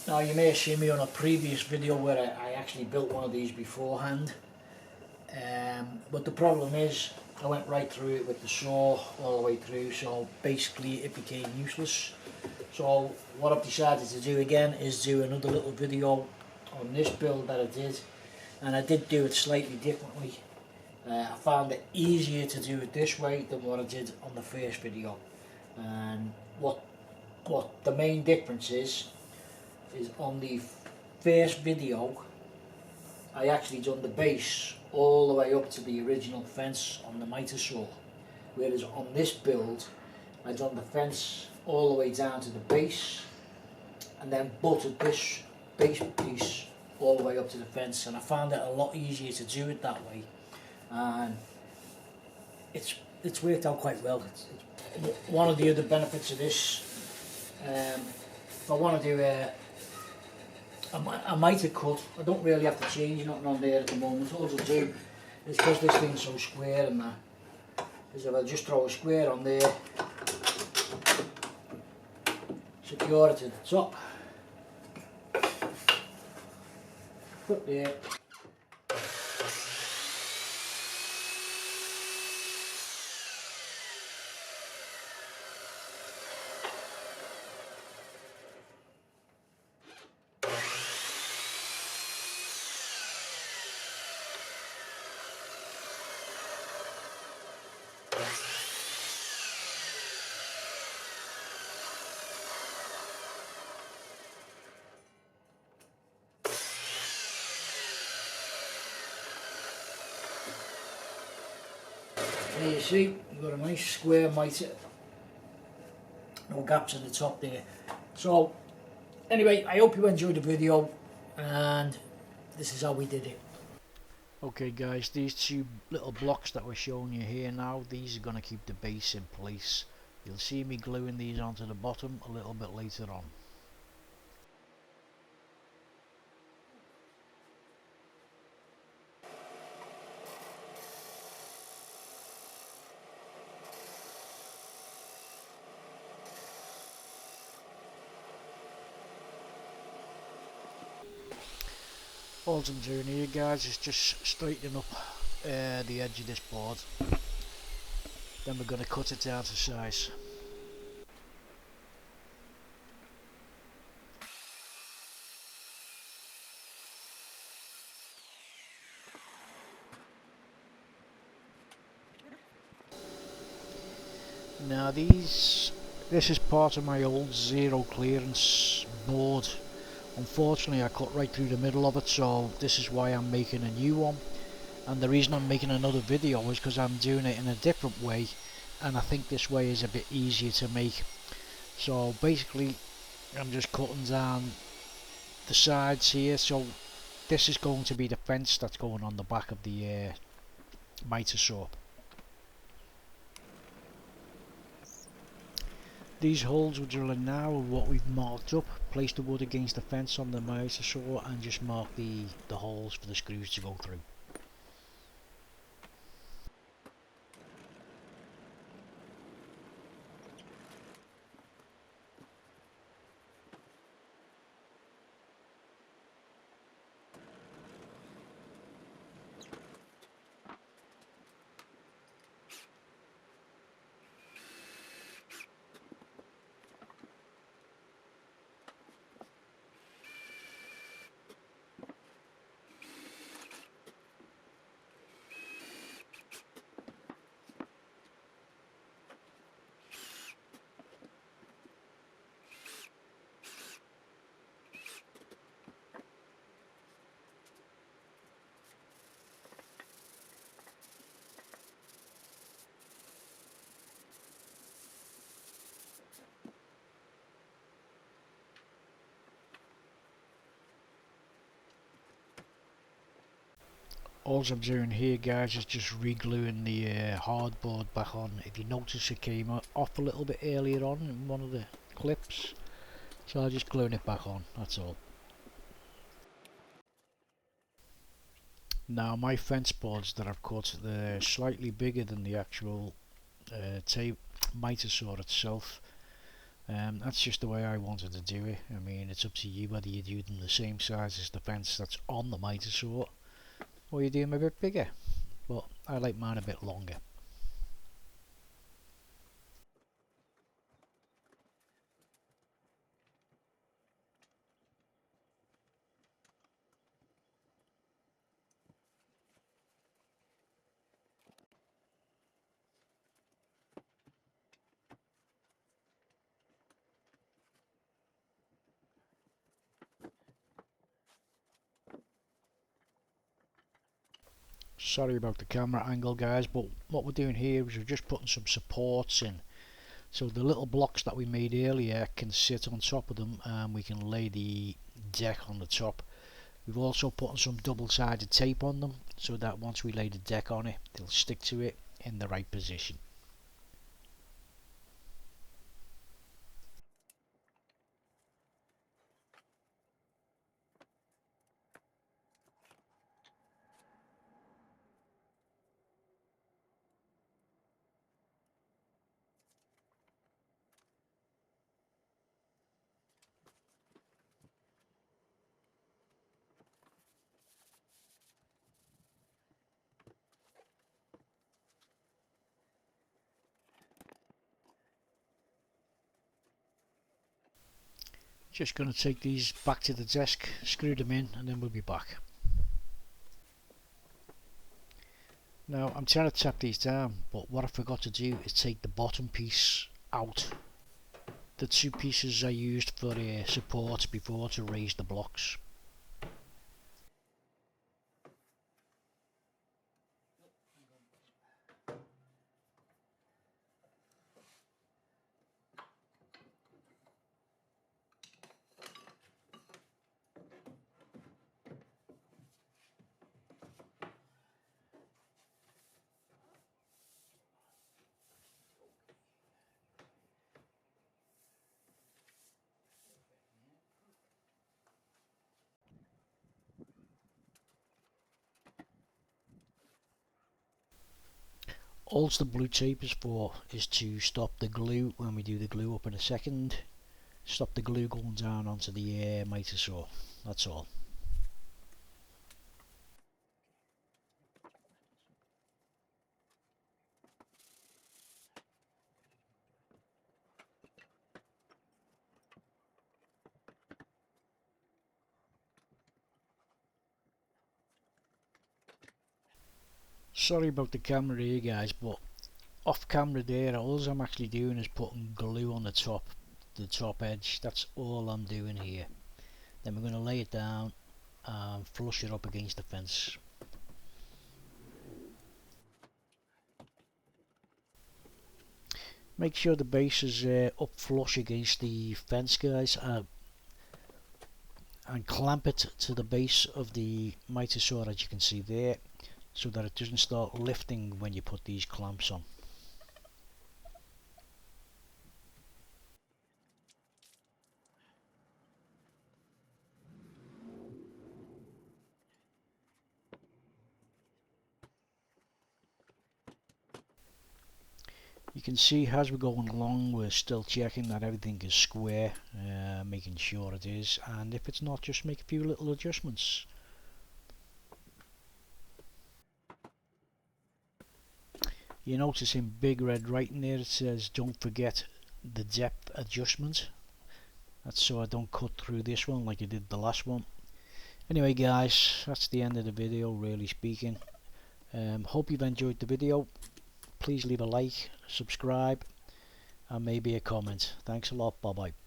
Now you may have seen me on a previous video where I actually built one of these beforehand, but the problem is I went right through it with the saw all the way through, so basically it became useless. So what I've decided to do again is do another little video on this build that I did, and I did do it slightly differently. I found it easier to do it this way than what I did on the first video, and what the main difference is on the first video I actually done the base all the way up to the original fence on the miter saw, whereas on this build I done the fence all the way down to the base and then butted this base piece all the way up to the fence, and I found it a lot easier to do it that way, and it's worked out quite well. It's one of the other benefits of this, if I want to do a miter cut, I don't really have to change nothing on there at the moment. All I'll do is, because this thing's so square and that, is if I just throw a square on there, secure it to the top, put there. There you see, we've got a nice square miter, no gaps in the top there. So anyway, I hope you enjoyed the video, and this is how we did it. Okay guys, these two little blocks that we're showing you here now, these are going to keep the base in place. You'll see me gluing these onto the bottom a little bit later on. All I'm doing here guys is just straightening up the edge of this board, then we're going to cut it down to size. Now this is part of my old zero clearance board. Unfortunately I cut right through the middle of it, so this is why I'm making a new one, and the reason I'm making another video is because I'm doing it in a different way, and I think this way is a bit easier to make. So basically I'm just cutting down the sides here, so this is going to be the fence that's going on the back of the miter saw. These holes we're drilling now are what we've marked up. Place the wood against the fence on the miter saw and just mark the holes for the screws to go through. All I'm doing here guys is just re-gluing the hardboard back on. If you notice, it came off a little bit earlier on in one of the clips, so I'm just gluing it back on, that's all. Now my fence boards that I've cut, they're slightly bigger than the actual miter saw itself, That's just the way I wanted to do it. I mean, it's up to you whether you do them the same size as the fence that's on the miter saw, or you do them a bit bigger, but I like mine a bit longer. Sorry about the camera angle, guys, but what we're doing here is we're just putting some supports in. So the little blocks that we made earlier can sit on top of them, and we can lay the deck on the top. We've also put some double-sided tape on them so that once we lay the deck on it, they'll stick to it in the right position. Just going to take these back to the desk, screw them in, and then we'll be back. Now I'm trying to tap these down, but what I forgot to do is take the bottom piece out. The two pieces I used for support before to raise the blocks. All the blue tape is for is to stop the glue when we do the glue up in a second. Stop the glue going down onto the miter saw. That's all. Sorry about the camera here, guys, but off camera there, all I'm actually doing is putting glue on the top edge. That's all I'm doing here. Then we're going to lay it down and flush it up against the fence. Make sure the base is up flush against the fence, guys, and clamp it to the base of the miter saw, as you can see there, so that it doesn't start lifting when you put these clamps on. You can see as we're going along, we're still checking that everything is square, making sure it is, and if it's not, just make a few little adjustments. You notice in big red writing there it says don't forget the depth adjustment. That's so I don't cut through this one like I did the last one. Anyway guys, that's the end of the video, really speaking. Hope you've enjoyed the video. Please leave a like, subscribe, and maybe a comment. Thanks a lot. Bye bye.